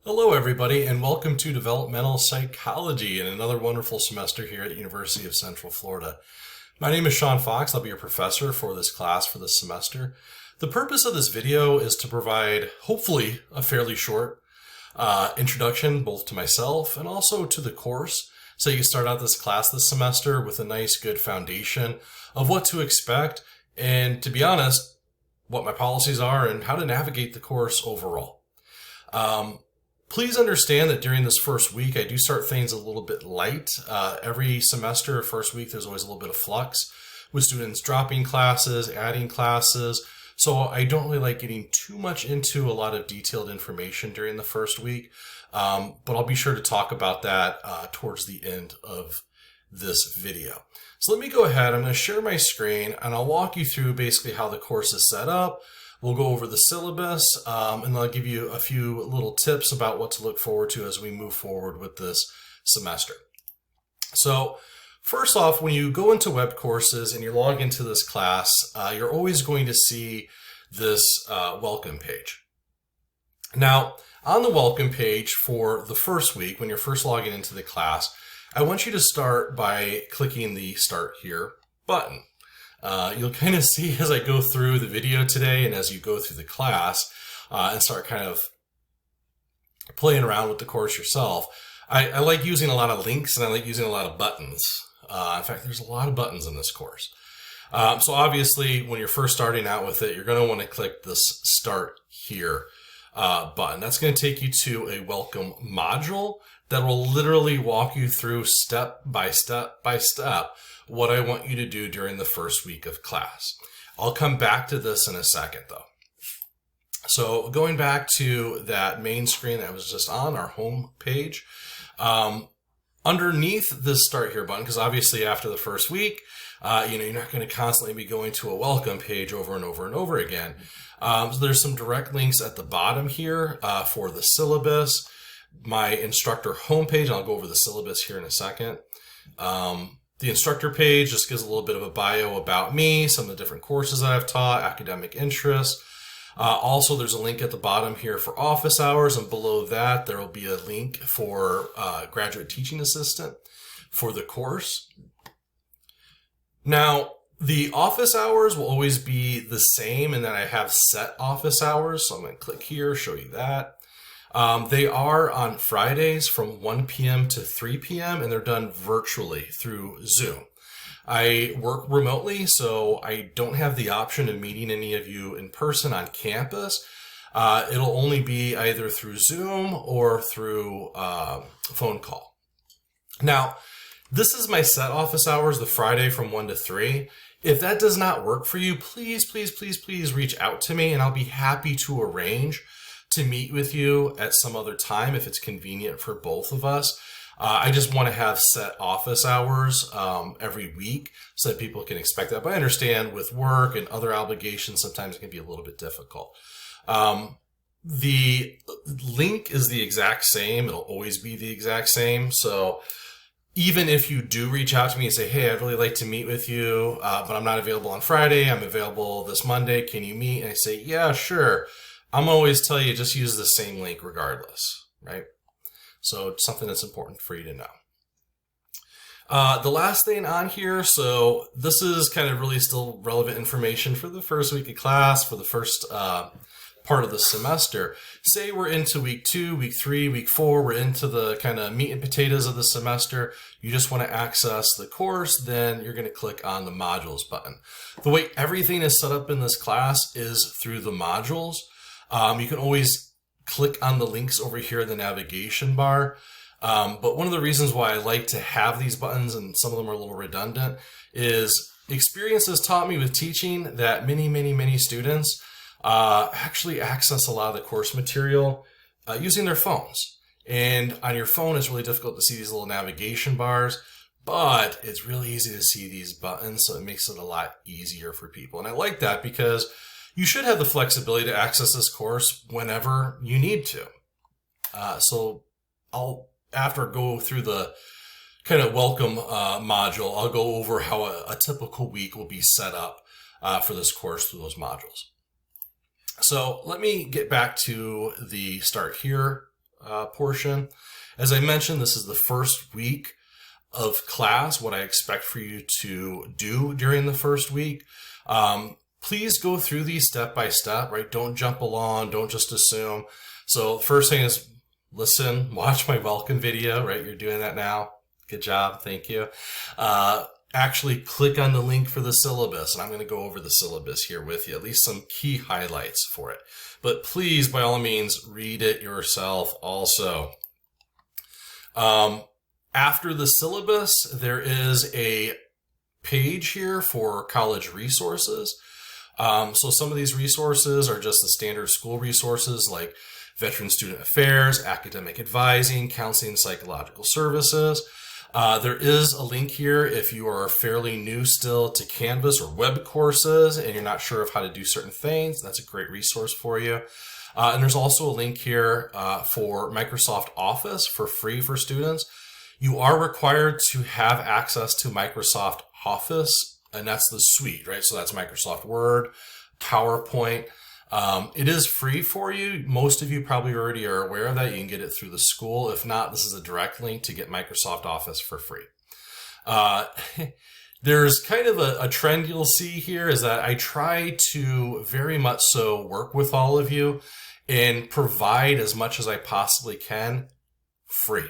Hello, everybody, and welcome to Developmental Psychology and another wonderful semester here at the University of Central Florida. My name is Sean Fox. I'll be your professor for this class for this semester. The purpose of this video is to provide, hopefully, a fairly short introduction both to myself and also to the course, so you can start out this class this semester with a nice, good foundation of what to expect and, to be honest, what my policies are and how to navigate the course overall. Please understand that during this first week, I do start things a little bit light. Every semester, first week, there's always a little bit of flux with students dropping classes, adding classes. So I don't really like getting too much into a lot of detailed information during the first week. But I'll be sure to talk about that towards the end of this video. So let me go ahead. I'm going to share my screen and I'll walk you through basically how the course is set up. We'll go over the syllabus, and I'll give you a few little tips about what to look forward to as we move forward with this semester. So first off, when you go into web courses and you log into this class, you're always going to see this welcome page. Now, on the welcome page for the first week, when you're first logging into the class, I want you to start by clicking the Start Here button. You'll kind of see as I go through the video today and as you go through the class and start kind of playing around with the course yourself. I like using a lot of links and I like using a lot of buttons. In fact, there's a lot of buttons in this course. So obviously, when you're first starting out with it, you're going to want to click this Start Here button. That's going to take you to a welcome module that will literally walk you through step by step by step what I want you to do during the first week of class. I'll come back to this in a second though. So going back to that main screen that was just on our home page, underneath this Start Here button, because obviously after the first week, you're not going to constantly be going to a welcome page over and over and over again. So there's some direct links at the bottom here for the syllabus, my instructor homepage. I'll go over the syllabus here in a second. The instructor page just gives a little bit of a bio about me, some of the different courses that I've taught, academic interests. Also, there's a link at the bottom here for office hours, and below that, there will be a link for graduate teaching assistant for the course. Now, the office hours will always be the same, and then I have set office hours, so I'm going to click here, show you that. They are on Fridays from 1 p.m. to 3 p.m. and they're done virtually through Zoom. I work remotely, so I don't have the option of meeting any of you in person on campus. It'll only be either through Zoom or through phone call. Now, this is my set office hours, the Friday from 1 to 3. If that does not work for you, please reach out to me and I'll be happy to arrange to meet with you at some other time if it's convenient for both of us. I just want to have set office hours every week so that people can expect that. But I understand with work and other obligations, sometimes it can be a little bit difficult. The link is the exact same. It'll always be the exact same. So even if you do reach out to me and say, hey, I'd really like to meet with you, but I'm not available on Friday. I'm available this Monday. Can you meet? And I say, yeah, sure. I'm always tell you just use the same link regardless, right? So it's something that's important for you to know. The last thing on here, so this is kind of really still relevant information for the first week of class, for the first part of the semester. Say we're into week 2, week 3, week 4, we're into the kind of meat and potatoes of the semester. You just want to access the course, then you're going to click on the modules button. The way everything is set up in this class is through the modules. You can always click on the links over here in the navigation bar. But one of the reasons why I like to have these buttons, and some of them are a little redundant, is experience has taught me with teaching that many students actually access a lot of the course material using their phones. And on your phone, it's really difficult to see these little navigation bars, but it's really easy to see these buttons, so it makes it a lot easier for people. And I like that because you should have the flexibility to access this course whenever you need to. So after I go through the kind of welcome module, I'll go over how a typical week will be set up for this course through those modules. So let me get back to the Start Here portion. As I mentioned, this is the first week of class, what I expect for you to do during the first week. Please go through these step by step, right? Don't jump along. Don't just assume. So first thing is listen, watch my welcome video, right? You're doing that now. Good job. Thank you. Actually click on the link for the syllabus, and I'm going to go over the syllabus here with you, at least some key highlights for it. But please, by all means, read it yourself also. After the syllabus, there is a page here for college resources. So some of these resources are just the standard school resources like Veteran Student Affairs, Academic Advising, Counseling, Psychological Services. There is a link here if you are fairly new still to Canvas or web courses and you're not sure of how to do certain things. That's a great resource for you. And there's also a link here for Microsoft Office for free for students. You are required to have access to Microsoft Office, and that's the suite, right? So that's Microsoft Word, PowerPoint. It is free for you. Most of you probably already are aware of that. You can get it through the school. If not, this is a direct link to get Microsoft Office for free. There's kind of a trend you'll see here is that I try to very much so work with all of you and provide as much as I possibly can free.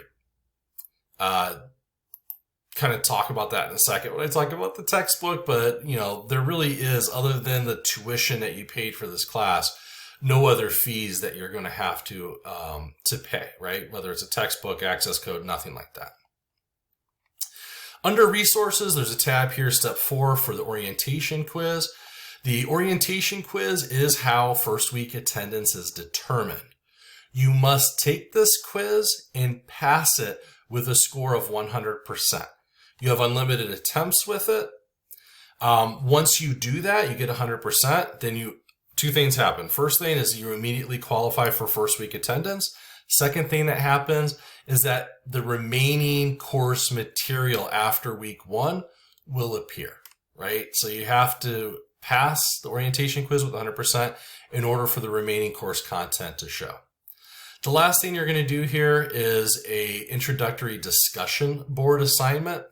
Kind of talk about that in a second when I talk about the textbook, but there really is, other than the tuition that you paid for this class, no other fees that you're going to have to pay, right? Whether it's a textbook, access code, nothing like that. Under resources, there's a tab here, step 4, for the orientation quiz. The orientation quiz is how first week attendance is determined. You must take this quiz and pass it with a score of 100%. You have unlimited attempts with it. Once you do that, you get 100%, then two things happen. First thing is you immediately qualify for first week attendance. Second thing that happens is that the remaining course material after week 1 will appear, right? So you have to pass the orientation quiz with 100% in order for the remaining course content to show. The last thing you're going to do here is a introductory discussion board assignment.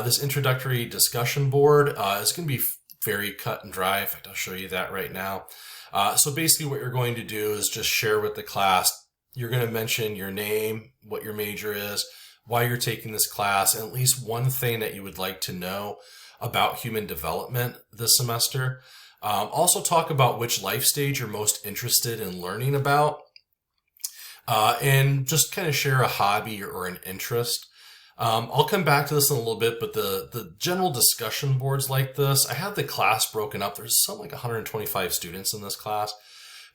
This introductory discussion board is going to be very cut and dry. In fact, I'll show you that right now. So basically what you're going to do is just share with the class. You're going to mention your name, what your major is, why you're taking this class, and at least one thing that you would like to know about human development this semester. Also talk about which life stage you're most interested in learning about. And just kind of share a hobby or an interest. I'll come back to this in a little bit, but the general discussion boards like this, I have the class broken up. There's something like 125 students in this class,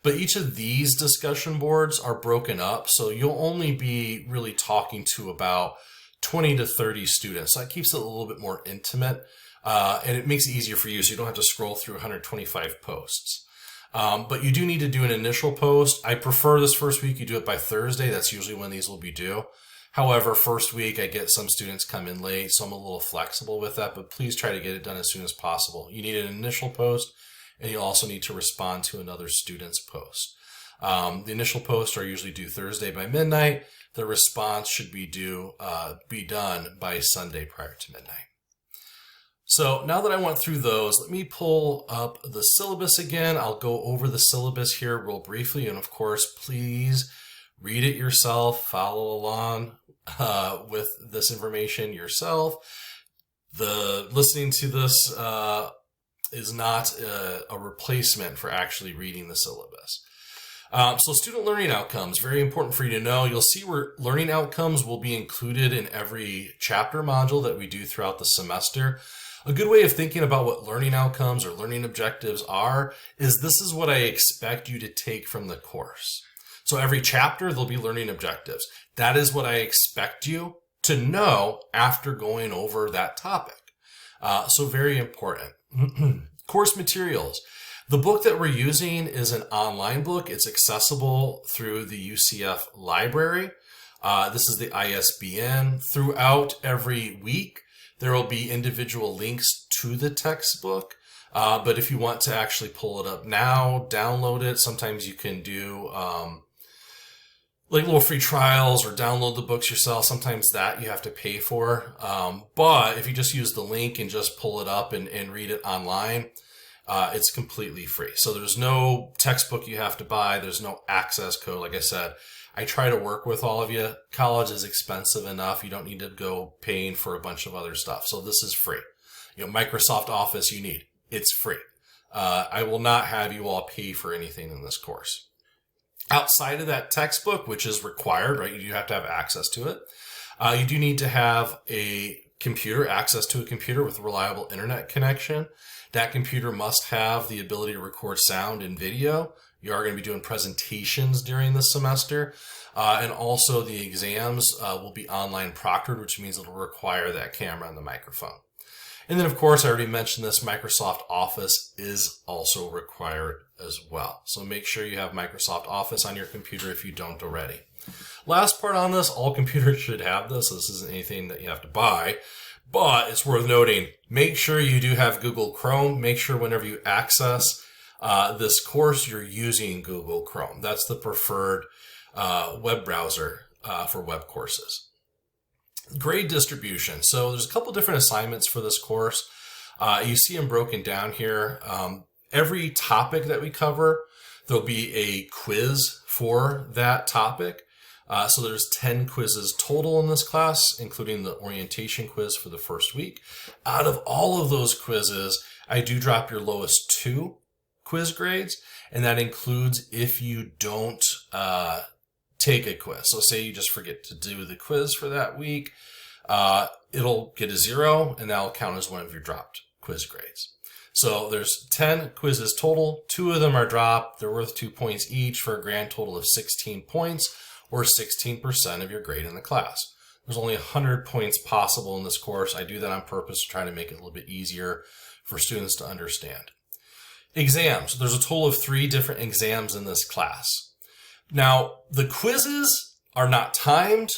but each of these discussion boards are broken up. So you'll only be really talking to about 20 to 30 students. So that keeps it a little bit more intimate, and it makes it easier for you. So you don't have to scroll through 125 posts. But you do need to do an initial post. I prefer this first week you do it by Thursday. That's usually when these will be due. However, first week I get some students come in late, so I'm a little flexible with that, but please try to get it done as soon as possible. You need an initial post, and you also need to respond to another student's post. The initial posts are usually due Thursday by midnight. The response should be done by Sunday prior to midnight. So now that I went through those, let me pull up the syllabus again. I'll go over the syllabus here real briefly. And of course, please read it yourself, follow along with this information yourself. Listening to this is not a replacement for actually reading the syllabus. So student learning outcomes, very important for you to know. You'll see where learning outcomes will be included in every chapter module that we do throughout the semester. A good way of thinking about what learning outcomes or learning objectives are is this is what I expect you to take from the course. So every chapter, there'll be learning objectives. That is what I expect you to know after going over that topic. So very important. Course materials. The book that we're using is an online book. It's accessible through the UCF library. This is the ISBN. Throughout every week, there will be individual links to the textbook. But if you want to actually pull it up now, download it, sometimes you can do, like little free trials or download the books yourself. Sometimes that you have to pay for. But if you just use the link and just pull it up and read it online, it's completely free. So there's no textbook you have to buy. There's no access code. Like I said, I try to work with all of you. College is expensive enough. You don't need to go paying for a bunch of other stuff. So this is free. Microsoft Office you need. It's free. I will not have you all pay for anything in this course. Outside of that textbook, which is required, right? You do have to have access to it. You do need to have a computer, access to a computer with a reliable internet connection. That computer must have the ability to record sound and video. You are going to be doing presentations during the semester. And also the exams will be online proctored, which means it'll require that camera and the microphone. And then, of course, I already mentioned this, Microsoft Office is also required as well. So make sure you have Microsoft Office on your computer if you don't already. Last part on this, all computers should have this. This isn't anything that you have to buy, but it's worth noting. Make sure you do have Google Chrome. Make sure whenever you access this course, you're using Google Chrome. That's the preferred web browser for web courses. Grade distribution. So there's a couple different assignments for this course. You see them broken down here. Every topic that we cover, there'll be a quiz for that topic. So there's 10 quizzes total in this class, including the orientation quiz for the first week. Out of all of those quizzes, I do drop your lowest 2 quiz grades, and that includes if you don't take a quiz. So say you just forget to do the quiz for that week, it'll get a 0, and that'll count as one of your dropped quiz grades. So there's 10 quizzes total. 2 of them are dropped. They're worth 2 points each for a grand total of 16 points, or 16% of your grade in the class. There's only 100 points possible in this course. I do that on purpose to try to make it a little bit easier for students to understand. Exams. There's a total of 3 different exams in this class. Now, the quizzes are not timed,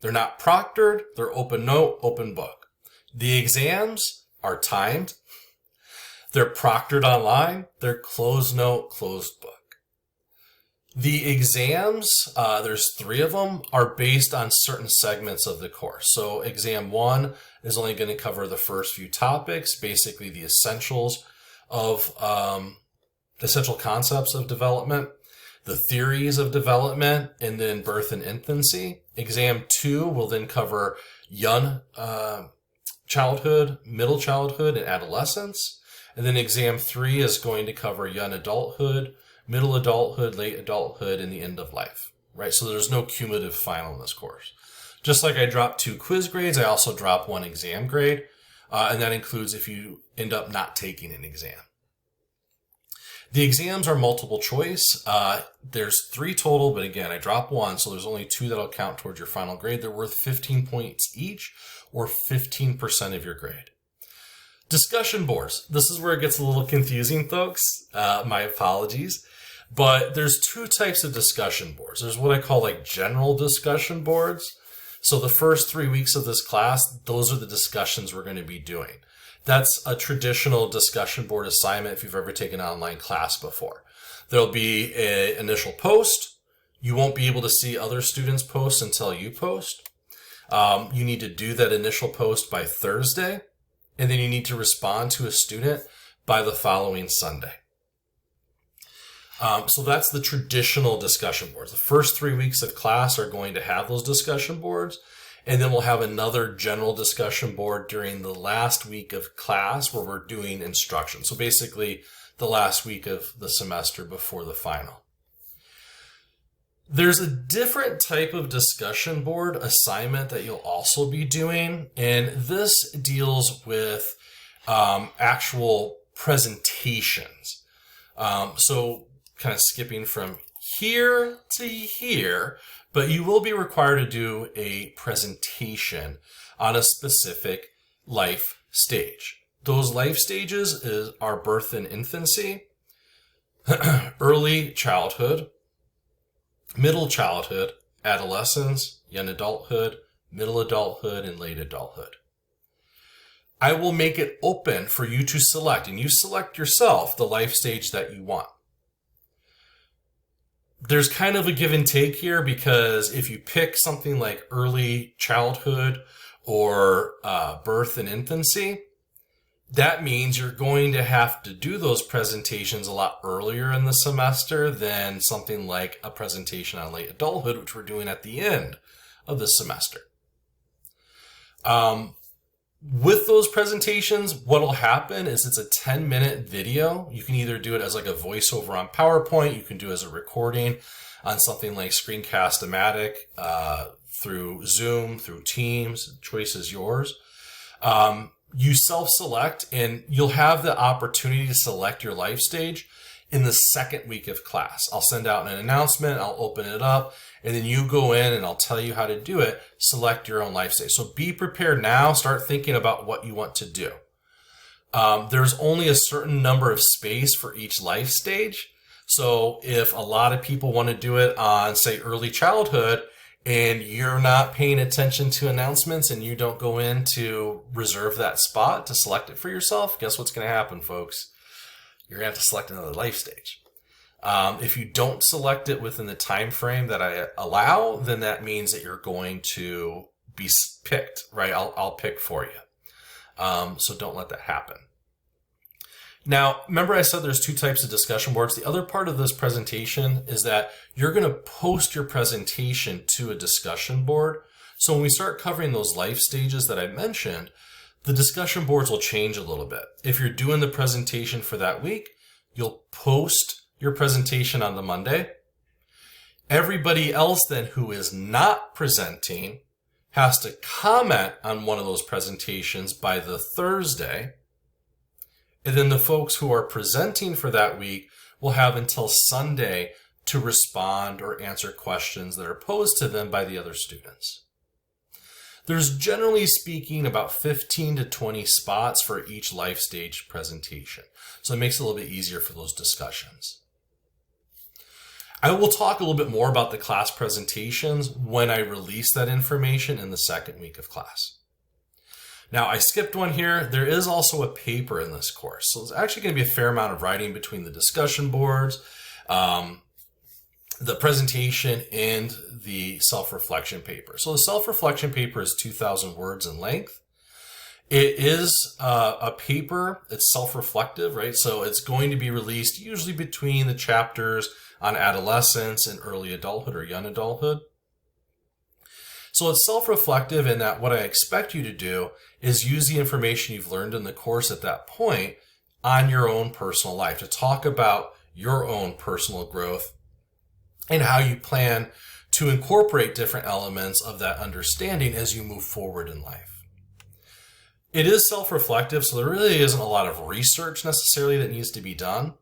they're not proctored, they're open note, open book. The exams are timed, they're proctored online, they're closed note, closed book. The exams, there's 3 of them, are based on certain segments of the course. So exam 1 is only going to cover the first few topics, basically the essentials of essential concepts of development, the theories of development, and then birth and infancy. Exam 2 will then cover young childhood, middle childhood, and adolescence. And then exam 3 is going to cover young adulthood, middle adulthood, late adulthood, and the end of life, right? So there's no cumulative final in this course. Just like I dropped 2 quiz grades, I also drop 1 exam grade, and that includes if you end up not taking an exam. The exams are multiple choice. There's 3 total, but again, I drop 1, so there's only 2 that'll count towards your final grade. They're worth 15 points each, or 15% of your grade. Discussion boards. This is where it gets a little confusing, folks. My apologies. But there's 2 types of discussion boards. There's what I call like general discussion boards. So the first 3 weeks of this class, those are the discussions we're going to be doing. That's a traditional discussion board assignment if you've ever taken an online class before. There'll be an initial post. You won't be able to see other students' posts until you post. You need to do that initial post by Thursday, and then you need to respond to a student by the following Sunday. So that's the traditional discussion boards. The first 3 weeks of class are going to have those discussion boards. And then we'll have another general discussion board during the last week of class where we're doing instruction. So basically the last week of the semester before the final. There's a different type of discussion board assignment that you'll also be doing. And this deals with actual presentations. So kind of skipping from here to here, but you will be required to do a presentation on a specific life stage. Those life stages are birth and infancy, early childhood, middle childhood, adolescence, young adulthood, middle adulthood, and late adulthood. I will make it open for you to select, and you select yourself the life stage that you want. there's kind of a give and take here, because if you pick something like early childhood or birth and infancy, that means you're going to have to do those presentations a lot earlier in the semester than something like a presentation on late adulthood, which we're doing at the end of the semester. With those presentations, what'll happen is it's a 10-minute video. You can either do it as like a voiceover on PowerPoint, you can do it as a recording on something like Screencast-O-Matic, through Zoom, through Teams. Choice is yours. You self-select, and you'll have the opportunity to select your life stage in the second week of class. I'll send out an announcement, I'll open it up, and then you go in and I'll tell you how to do it. Select your own life stage. So be prepared now. Start thinking about what you want to do. There's only a certain number of space for each life stage. So if a lot of people want to do it on, say, early childhood, and you're not paying attention to announcements and you don't go in to reserve that spot to select it for yourself, guess what's going to happen, folks? You're going to have to select another life stage. If you don't select it within the time frame that I allow, then that means that you're going to be picked, right? I'll pick for you. So don't let that happen. Now, remember I said there's two types of discussion boards. The other part of this presentation is that you're going to post your presentation to a discussion board. So when we start covering those life stages that I mentioned, the discussion boards will change a little bit. If you're doing the presentation for that week, you'll post your presentation on the Monday. Everybody else then who is not presenting has to comment on one of those presentations by the Thursday. And then the folks who are presenting for that week will have until Sunday to respond or answer questions that are posed to them by the other students. There's, generally speaking, about 15 to 20 spots for each life stage presentation. So it makes it a little bit easier for those discussions. I will talk a little bit more about the class presentations when I release that information in the second week of class. Now, I skipped one here. There is also a paper in this course. So there's actually going to be a fair amount of writing between the discussion boards, the presentation, and the self-reflection paper. So the self-reflection paper is 2,000 words in length. It is a paper. It's self-reflective, right? So it's going to be released usually between the chapters on adolescence and early adulthood or young adulthood. So it's self-reflective in that what I expect you to do is use the information you've learned in the course at that point on your own personal life, to talk about your own personal growth and how you plan to incorporate different elements of that understanding as you move forward in life. It is self-reflective, so there really isn't a lot of research necessarily that needs to be done.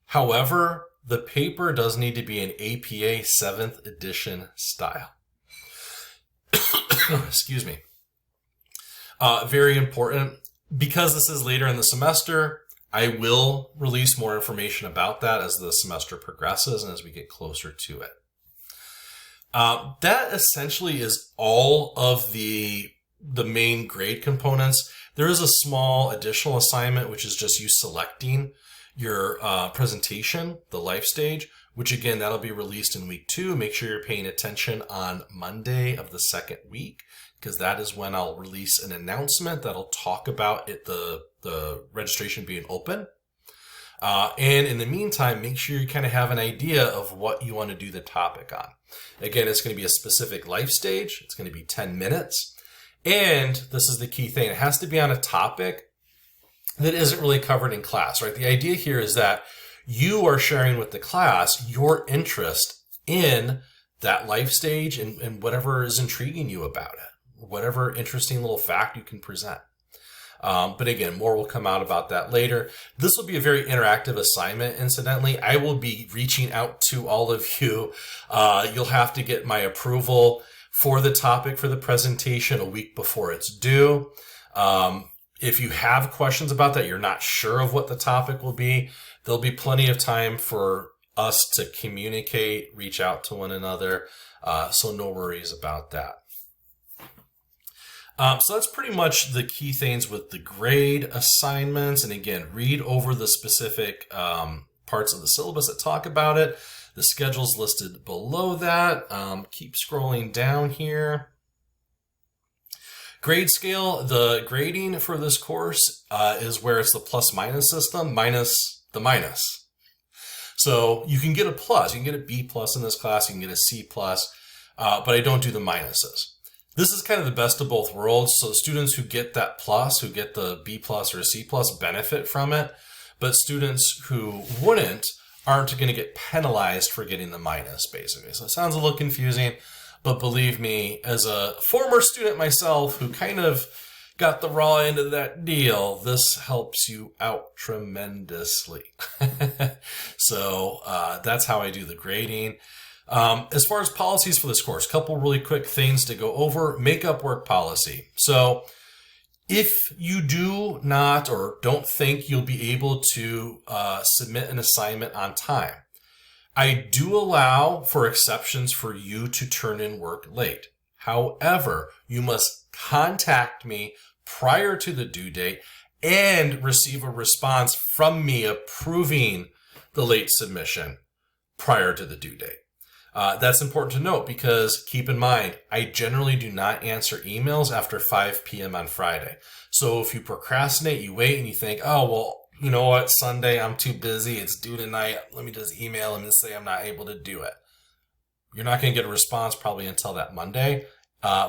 However, the paper does need to be an APA 7th edition style. Excuse me. Very important. Because this is later in the semester, I will release more information about that as the semester progresses and as we get closer to it. That essentially is all of the main grade components. There is a small additional assignment, which is just you selecting your presentation, the life stage, which again, that'll be released in week 2. Make sure you're paying attention on Monday of the second week, because that is when I'll release an announcement that'll talk about it, the registration being open. And in the meantime, make sure you kind of have an idea of what you want to do the topic on. Again, it's going to be a specific life stage. It's going to be 10 minutes. And this is the key thing. It has to be on a topic that isn't really covered in class, right? The idea here is that you are sharing with the class your interest in that life stage and whatever is intriguing you about it, whatever interesting little fact you can present. But again, more will come out about that later. This will be a very interactive assignment, incidentally. I will be reaching out to all of you. You'll have to get my approval for the topic for the presentation a week before it's due. If you have questions about that, you're not sure of what the topic will be, there'll be plenty of time for us to communicate, reach out to one another. So no worries about that. So that's pretty much the key things with the grade assignments. And again, read over the specific parts of the syllabus that talk about it. The schedule's listed below that. Keep scrolling down here. Grade scale, the grading for this course is where it's the plus minus system minus the minus. So you can get a plus, you can get a B plus in this class, you can get a C plus, but I don't do the minuses. This is kind of the best of both worlds. So students who get that plus, who get the B plus or a C plus, benefit from it. But students who wouldn't aren't going to get penalized for getting the minus, basically. So it sounds a little confusing, but believe me, as a former student myself who kind of got the raw end of that deal, this helps you out tremendously. So that's how I do the grading. As far as policies for this course, a couple really quick things to go over. Makeup work policy. So if you do not or don't think you'll be able to submit an assignment on time, I do allow for exceptions for you to turn in work late. However, you must contact me prior to the due date and receive a response from me approving the late submission prior to the due date. That's important to note because keep in mind, I generally do not answer emails after 5 p.m. on Friday. So if you procrastinate, you wait and you think, oh, well, you know what, Sunday, I'm too busy. It's due tonight. Let me just email them and say I'm not able to do it. You're not going to get a response probably until that Monday,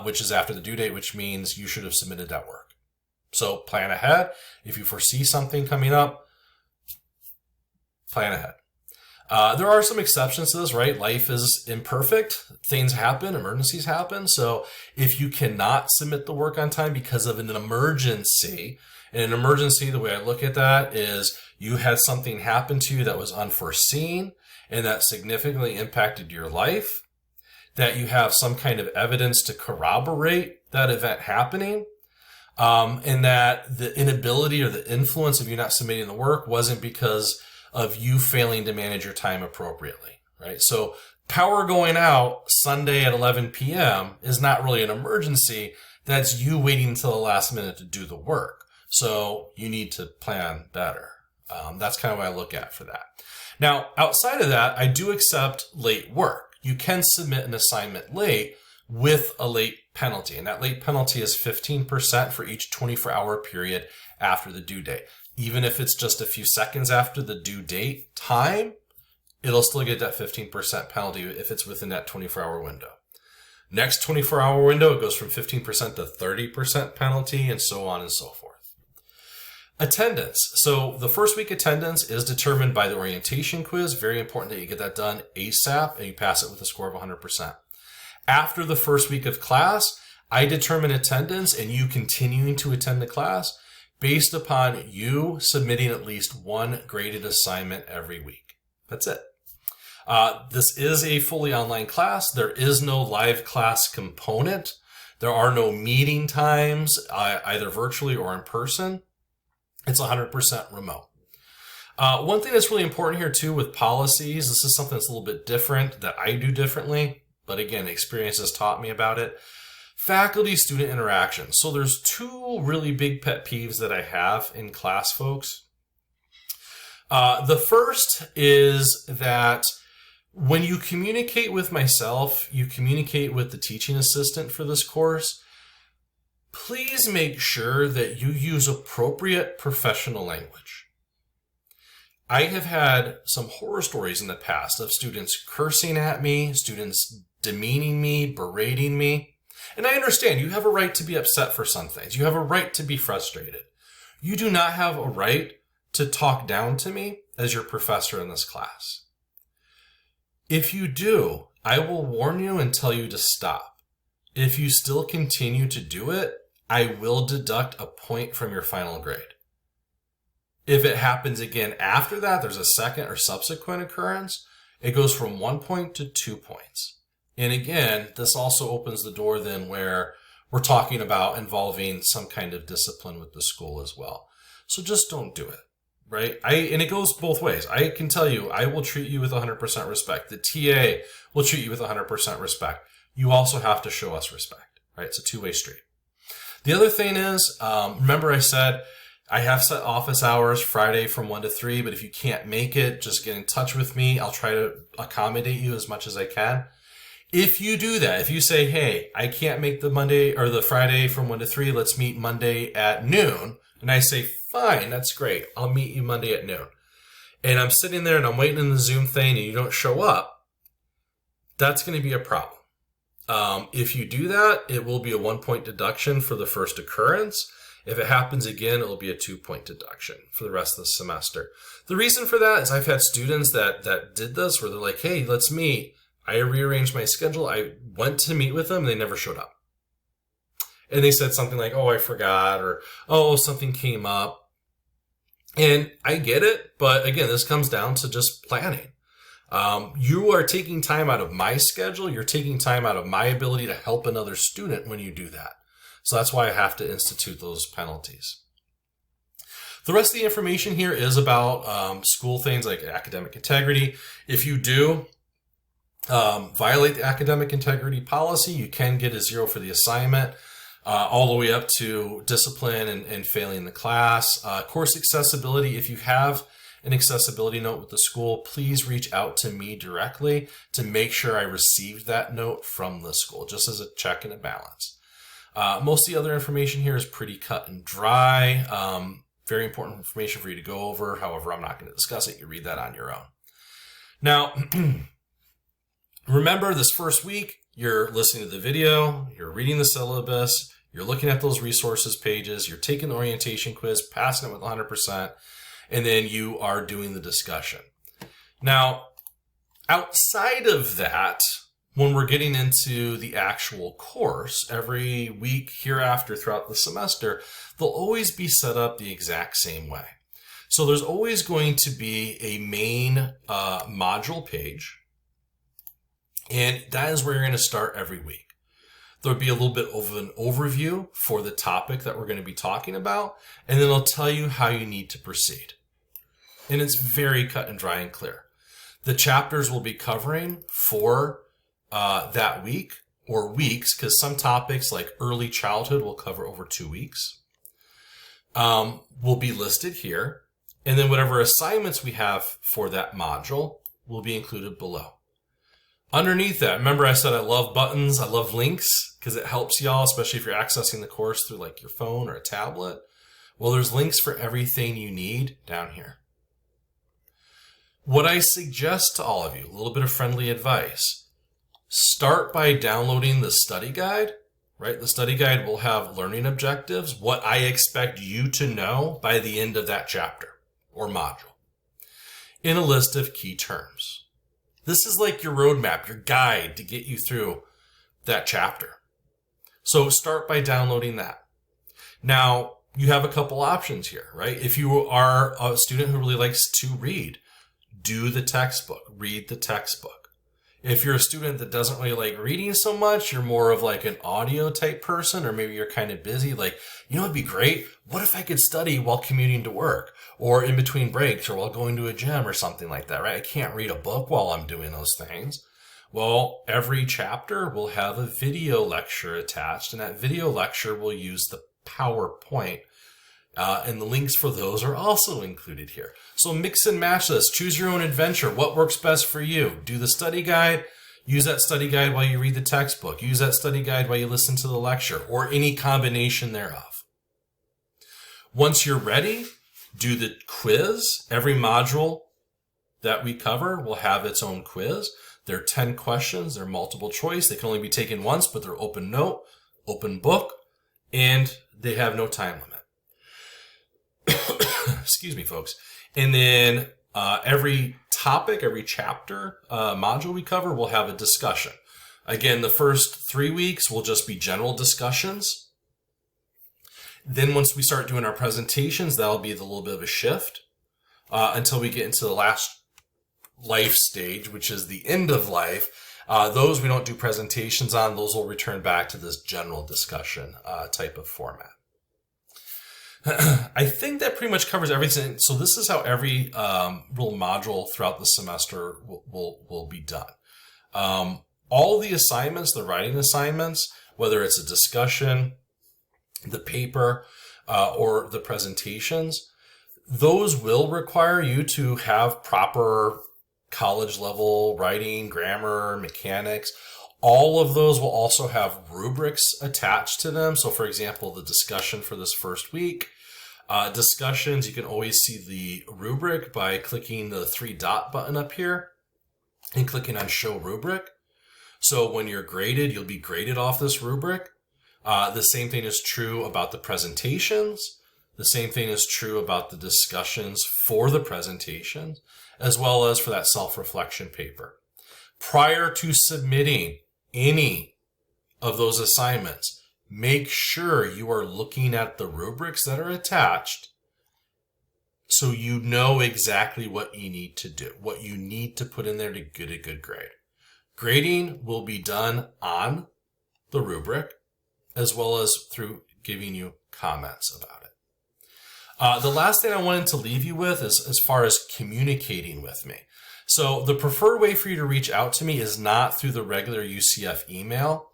which is after the due date, which means you should have submitted that work. So plan ahead. If you foresee something coming up, plan ahead. There are some exceptions to this, right? Life is imperfect. Things happen. Emergencies happen. So if you cannot submit the work on time because of an emergency, and an emergency, the way I look at that is you had something happen to you that was unforeseen and that significantly impacted your life, that you have some kind of evidence to corroborate that event happening, and that the inability or the influence of you not submitting the work wasn't because of you failing to manage your time appropriately, right? So power going out Sunday at 11 p.m. is not really an emergency. That's you waiting until the last minute to do the work. So you need to plan better. That's kind of what I look at for that. Now, outside of that, I do accept late work. You can submit an assignment late with a late penalty, and that late penalty is 15% for each 24-hour period after the due date. Even if it's just a few seconds after the due date time, it'll still get that 15% penalty if it's within that 24-hour window. Next 24-hour window, it goes from 15% to 30% penalty, and so on and so forth. Attendance. So the first week attendance is determined by the orientation quiz. Very important that you get that done ASAP and you pass it with a score of 100%. After the first week of class, I determine attendance and you continuing to attend the class based upon you submitting at least one graded assignment every week. That's it. This is a fully online class. There is no live class component. There are no meeting times, either virtually or in person. It's 100% remote. One thing that's really important here too with policies, this is something that's a little bit different that I do differently, but again, experience has taught me about it. Faculty-student interaction. So there's two really big pet peeves that I have in class, folks. The first is that when you communicate with myself, you communicate with the teaching assistant for this course, please make sure that you use appropriate professional language. I have had some horror stories in the past of students cursing at me, students demeaning me, berating me. And I understand you have a right to be upset for some things. You have a right to be frustrated. You do not have a right to talk down to me as your professor in this class. If you do, I will warn you and tell you to stop. If you still continue to do it, I will deduct a point from your final grade. If it happens again after that, there's a second or subsequent occurrence, it goes from 1 point to 2 points. And again, this also opens the door then where we're talking about involving some kind of discipline with the school as well. So just don't do it, right? And it goes both ways. I can tell you, I will treat you with 100% respect. The TA will treat you with 100% respect. You also have to show us respect, right? It's a two-way street. The other thing is, remember I said I have set office hours Friday from 1 to 3, but if you can't make it, just get in touch with me. I'll try to accommodate you as much as I can. If you do that, if you say, hey, I can't make the Monday or the Friday from 1 to 3, let's meet Monday at noon. And I say, fine, that's great. I'll meet you Monday at noon. And I'm sitting there and I'm waiting in the Zoom thing and you don't show up, that's going to be a problem. If you do that, it will be a 1-point deduction for the first occurrence. If it happens again, it will be a 2-point deduction for the rest of the semester. The reason for that is I've had students that did this where they're like, hey, let's meet. I rearranged my schedule. I went to meet with them and they never showed up. And they said something like, oh, I forgot, or, oh, something came up. And I get it, but again, this comes down to just planning. You are taking time out of my schedule. You're taking time out of my ability to help another student when you do that. So that's why I have to institute those penalties. The rest of the information here is about school things like academic integrity. If you do violate the academic integrity policy, you can get a 0 for the assignment, all the way up to discipline and failing the class. Course accessibility, if you have an accessibility note with the school, please reach out to me directly to make sure I received that note from the school, just as a check and a balance. Most of the other information here is pretty cut and dry. Very important information for you to go over. However, I'm not going to discuss it. You read that on your own. Now, remember this first week, you're listening to the video, you're reading the syllabus, you're looking at those resources pages, you're taking the orientation quiz, passing it with 100%, and then you are doing the discussion. Now, outside of that, when we're getting into the actual course, every week hereafter throughout the semester, they'll always be set up the exact same way. So there's always going to be a main module page, and that is where you're going to start every week. There'll be a little bit of an overview for the topic that we're going to be talking about, and then it'll tell you how you need to proceed. And it's very cut and dry and clear. The chapters we'll be covering for that week or weeks, because some topics like early childhood will cover over 2 weeks, will be listed here. And then whatever assignments we have for that module will be included below. Underneath that, remember I said I love buttons, I love links, because it helps y'all, especially if you're accessing the course through like your phone or a tablet. Well, there's links for everything you need down here. What I suggest to all of you, a little bit of friendly advice, start by downloading the study guide, right? The study guide will have learning objectives, what I expect you to know by the end of that chapter or module, in a list of key terms. This is like your roadmap, your guide to get you through that chapter. So start by downloading that. Now, you have a couple options here, right? If you are a student who really likes to read, do the textbook, read the textbook. If you're a student that doesn't really like reading so much, you're more of like an audio type person, or maybe you're kind of busy, like, you know, it'd be great. What if I could study while commuting to work or in between breaks or while going to a gym or something like that, right? I can't read a book while I'm doing those things. Well, every chapter will have a video lecture attached, and that video lecture will use the PowerPoint. And the links for those are also included here. So mix and match this. Choose your own adventure. What works best for you? Do the study guide. Use that study guide while you read the textbook. Use that study guide while you listen to the lecture, or any combination thereof. Once you're ready, do the quiz. Every module that we cover will have its own quiz. There are 10 questions. They're multiple choice. They can only be taken once, but they're open note, open book, and they have no time limit. Excuse me, folks. And then every topic, every chapter module we cover will have a discussion. Again, the first 3 weeks will just be general discussions. Then once we start doing our presentations, that'll be a little bit of a shift until we get into the last life stage, which is the end of life. Those we don't do presentations on. Those will return back to this general discussion type of format. I think that pretty much covers everything. So this is how every little module throughout the semester will be done. All the assignments, the writing assignments, whether it's a discussion, the paper, or the presentations, those will require you to have proper college level writing, grammar, mechanics. All of those will also have rubrics attached to them. So for example, the discussion for this first week, discussions, you can always see the rubric by clicking the 3-dot button up here and clicking on show rubric. So when you're graded, you'll be graded off this rubric. The same thing is true about the presentations. The same thing is true about the discussions for the presentations, as well as for that self-reflection paper. Prior to submitting any of those assignments, make sure you are looking at the rubrics that are attached so you know exactly what you need to do, what you need to put in there to get a good grade. Grading will be done on the rubric as well as through giving you comments about it. The last thing I wanted to leave you with is as far as communicating with me. So the preferred way for you to reach out to me is not through the regular UCF email.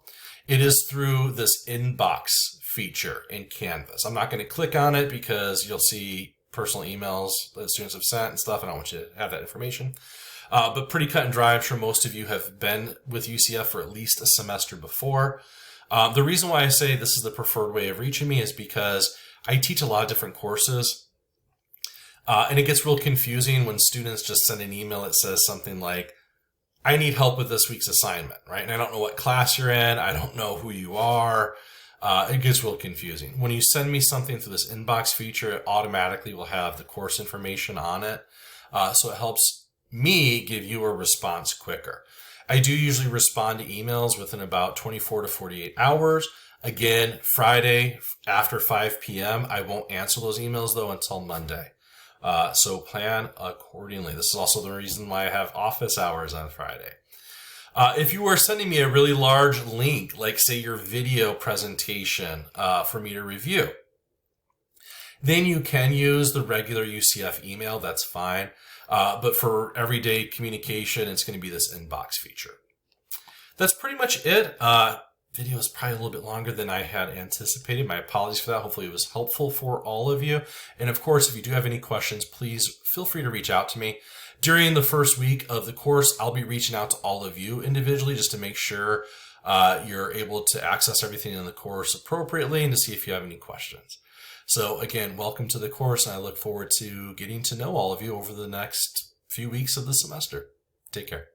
It is through this inbox feature in Canvas. I'm not going to click on it because you'll see personal emails that students have sent and stuff. I don't want you to have that information. But pretty cut and dry. I'm sure most of you have been with UCF for at least a semester before. The reason why I say this is the preferred way of reaching me is because I teach a lot of different courses. And it gets real confusing when students just send an email that says something like, I need help with this week's assignment, right? And I don't know what class you're in. I don't know who you are. It gets real confusing. When you send me something through this inbox feature, it automatically will have the course information on it. So it helps me give you a response quicker. I do usually respond to emails within about 24 to 48 hours. Again, Friday after 5 p.m., I won't answer those emails though until Monday. So plan accordingly. This is also the reason why I have office hours on Friday. If you are sending me a really large link, like say your video presentation for me to review, then you can use the regular UCF email. That's fine. But for everyday communication, it's going to be this inbox feature. That's pretty much it. Video is probably a little bit longer than I had anticipated. My apologies for that. Hopefully it was helpful for all of you. And of course, if you do have any questions, please feel free to reach out to me. During the first week of the course, I'll be reaching out to all of you individually just to make sure you're able to access everything in the course appropriately and to see if you have any questions. So again, welcome to the course, and I look forward to getting to know all of you over the next few weeks of the semester. Take care.